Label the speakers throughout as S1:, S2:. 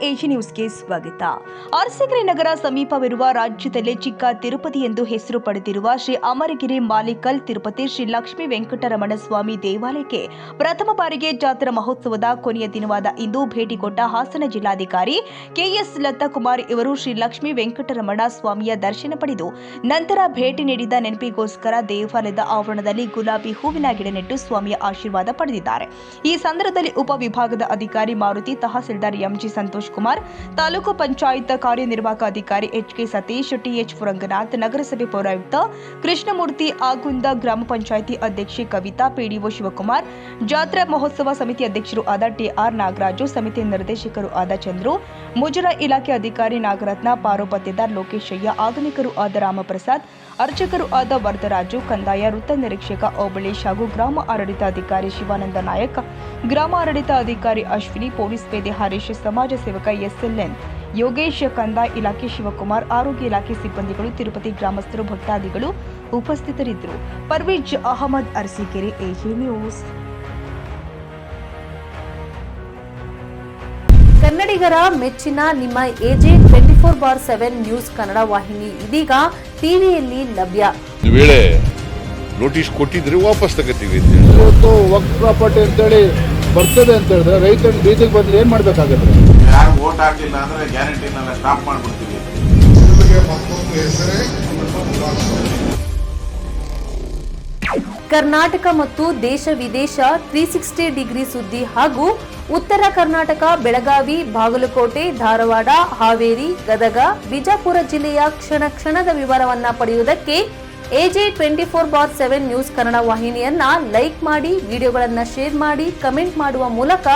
S1: AG ನ್ಯೂಸ್ಗೆ ಸ್ವಾಗತ. ಅರಸೀಕೆರೆ ನಗರ ಸಮೀಪವಿರುವ ರಾಜ್ಯದಲ್ಲೇ ಚಿಕ್ಕ ತಿರುಪತಿ ಎಂದು ಹೆಸರು ಪಡೆದಿರುವ ಶ್ರೀ ಅಮರಗಿರಿ ಮಾಲಿಕಲ್ ತಿರುಪತಿ ಶ್ರೀ ಲಕ್ಷ್ಮೀ ವೆಂಕಟರಮಣ ಸ್ವಾಮಿ ದೇವಾಲಯಕ್ಕೆ ಪ್ರಥಮ ಬಾರಿಗೆ ಜಾತ್ರಾ ಮಹೋತ್ಸವದ ಕೊನೆಯ ದಿನವಾದ ಇಂದು ಭೇಟಿ ಕೊಟ್ಟ ಹಾಸನ ಜಿಲ್ಲಾಧಿಕಾರಿ ಕೆಎಸ್ ಲತಾಕುಮಾರ್ ಇವರು ಶ್ರೀ ಲಕ್ಷ್ಮೀ ವೆಂಕಟರಮಣ ಸ್ವಾಮಿಯ ದರ್ಶನ ಪಡೆದು ನಂತರ ಭೇಟಿ ನೀಡಿದ ನೆನಪಿಗೋಸ್ಕರ ದೇವಾಲಯದ ಆವರಣದಲ್ಲಿ ಗುಲಾಬಿ ಹೂವಿನ ಗಿಡ ನೆಟ್ಟು ಸ್ವಾಮಿಯ ಆಶೀರ್ವಾದ ಪಡೆದಿದ್ದಾರೆ. ಈ ಸಂದರ್ಭದಲ್ಲಿ ಉಪವಿಭಾಗದ ಅಧಿಕಾರಿ ಮಾರುತಿ, ತಹಸೀಲ್ದಾರ್ ಎಂಜಿ ಸಂತೋಷ್ ಕುಮಾರ್, ತಾಲೂಕು ಪಂಚಾಯತ್ ಕಾರ್ಯನಿರ್ವಾಹಕ ಅಧಿಕಾರಿ ಎಚ್ಕೆ ಸತೀಶ್, ಟಿಎಚ್ ಪುರಂಗನಾಥ್, ನಗರಸಭೆ ಪೌರಾಯುಕ್ತ ಕೃಷ್ಣಮೂರ್ತಿ, ಆಗುಂದ ಗ್ರಾಮ ಪಂಚಾಯಿತಿ ಅಧ್ಯಕ್ಷೆ ಕವಿತಾ, ಪಿಡಿಒ ಶಿವಕುಮಾರ್, ಜಾತ್ರಾ ಮಹೋತ್ಸವ ಸಮಿತಿ ಅಧ್ಯಕ್ಷರು ಆದ ಟಿಆರ್ ನಾಗರಾಜು, ಸಮಿತಿ ನಿರ್ದೇಶಕರು ಆದ ಚಂದ್ರು, ಮುಜರಾ ಇಲಾಖೆ ಅಧಿಕಾರಿ ನಾಗರತ್ನ, ಪಾರೋಪತ್ಯದಾರ್ ಲೋಕೇಶಯ್ಯ, ಆಗಮಿಕರು ಆದ ರಾಮಪ್ರಸಾದ್, ಅರ್ಚಕರು ಆದ ವರದರಾಜು, ಕಂದಾಯ ವೃತ್ತ ನಿರೀಕ್ಷಕ ಓಬಳೇಶ್ ಹಾಗೂ ಗ್ರಾಮ ಆಡಳಿತ ಅಧಿಕಾರಿ ಶಿವಾನಂದ ನಾಯಕ್, ಗ್ರಾಮ ಆಡಳಿತ ಅಧಿಕಾರಿ ಅಶ್ವಿನಿ, ಪೊಲೀಸ್ ಪೇದೆ ಹರೀಶ್, ಸಮಾಜ ಸೇವಕ ಎಸ್ಎಲ್ಎನ್ ಯೋಗೇಶ್, ಕಂದಾಯ ಇಲಾಖೆ ಶಿವಕುಮಾರ್, ಆರೋಗ್ಯ ಇಲಾಖೆ ಸಿಬ್ಬಂದಿಗಳು, ತಿರುಪತಿ ಗ್ರಾಮಸ್ಥರು, ಭಕ್ತಾದಿಗಳು ಉಪಸ್ಥಿತರಿದ್ದರು. Parvez Ahmad, Arsikere, AG news.
S2: ಕನ್ನಡಿಗರ ಮೆಚ್ಚಿನ ನಿಮ್ಮ ಎಜೆ 24/7 ನ್ಯೂಸ್ ಕನ್ನಡ ವಾಹಿನಿ ಇದೀಗ ಟಿವಿಯಲ್ಲಿ ಲಭ್ಯ.
S3: ವೇಳೆ ನೋಟಿಸ್ ಕೊಟ್ಟಿದ್ರೆ ವಾಪಸ್ ತಗೋತೀವಿ.
S4: ಇವತ್ತು ವಕ್ಫ್ ಪ್ರಾಪರ್ಟಿ ಅಂತೇಳಿ ಬರ್ತದೆ ಅಂತ ಹೇಳಿದ್ರೆ ರೈತರು ಬೀದಿಗೆ ಬಂದ್ರೆ ಏನ್ ಮಾಡ್ಬೇಕಾಗುತ್ತೆ?
S5: ಯಾರು ವೋಟ್ ಹಾಕಿಲ್ಲ ಅಂದ್ರೆ ಗ್ಯಾರಂಟಿನೆಲ್ಲ ಸ್ಟಾಪ್ ಮಾಡ್ಬಿಡ್ತೀವಿ.
S2: ಕರ್ನಾಟಕ ಮತ್ತು ದೇಶ ವಿದೇಶ 360 ಡಿಗ್ರಿ ಸುದ್ದಿ ಹಾಗೂ ಉತ್ತರ ಕರ್ನಾಟಕ, ಬೆಳಗಾವಿ, ಬಾಗಲಕೋಟೆ, ಧಾರವಾಡ, ಹಾವೇರಿ, ಗದಗ, ಬಿಜಾಪುರ ಜಿಲ್ಲೆಯ ಕ್ಷಣ ಕ್ಷಣದ ವಿವರವನ್ನ ಪಡೆಯುವುದಕ್ಕೆ ಎಜೆ 24/7 ನ್ಯೂಸ್ ಕನ್ನಡ ವಾಹಿನಿಯನ್ನ ಲೈಕ್ ಮಾಡಿ, ವಿಡಿಯೋಗಳನ್ನ ಶೇರ್ ಮಾಡಿ, ಕಮೆಂಟ್ ಮಾಡುವ ಮೂಲಕ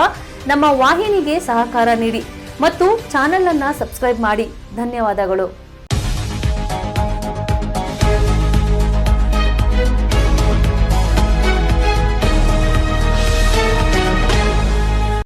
S2: ನಮ್ಮ ವಾಹಿನಿಗೆ ಸಹಕಾರ ನೀಡಿ ಮತ್ತು ಚಾನೆಲ್ ಅನ್ನ ಸಬ್ಸ್ಕ್ರೈಬ್ ಮಾಡಿ. ಧನ್ಯವಾದಗಳು.